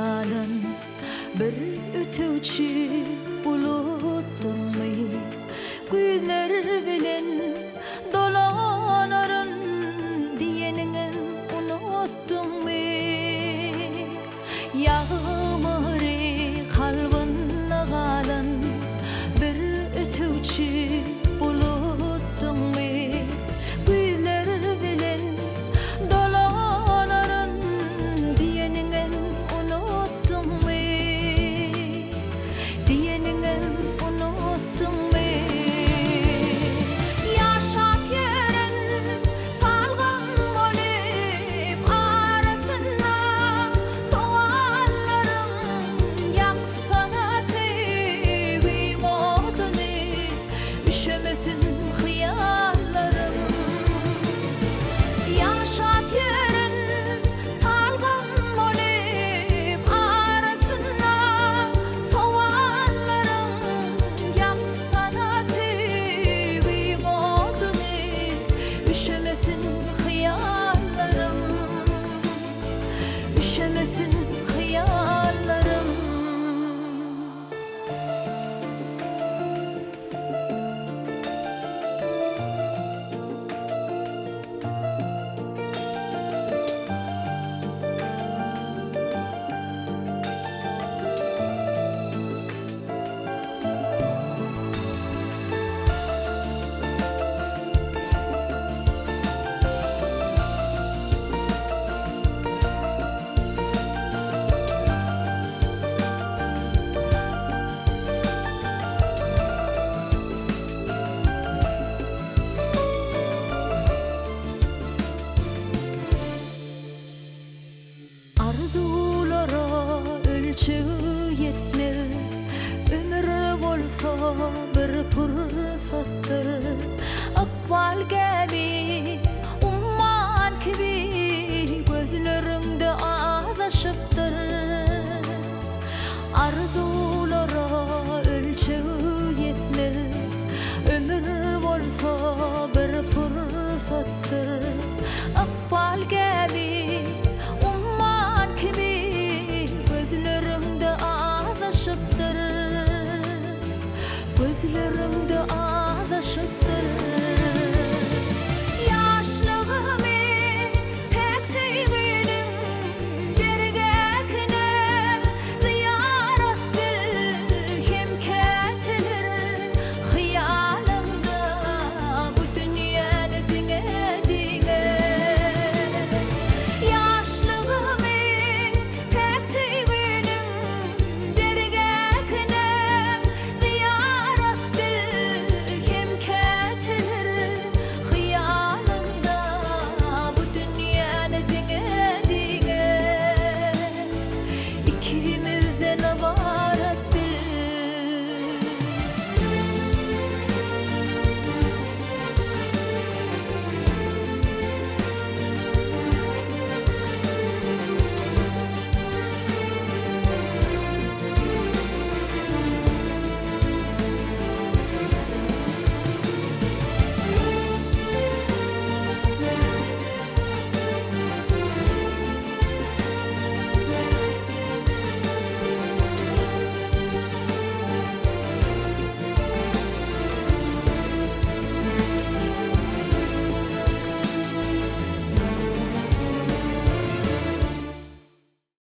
nagalan bir ötüçi bulutturmy güýler bilen dolanaryn diýeniňi unutdummy ýağmary kalbyn nagalan bir ötüçi bulutturmy güýler bilen dolanaryn diýeniňi unutdummy diýeniňi unutdummy ýaşap ýören salgan bolyp arasynda sowallaryň ýaksana sevgiň oduny üşemesin hyýallarym ýaşap ýören salgan bolyp arasynda sowallaryň ýaksana sevgiň oduny üşemesin hyýallarym üşemesin hyýallarym arzulara ölçüğü yetmez ömür bolsa bir fırsatdır akbal gibi umman gibi gözlerinde ağlaşıp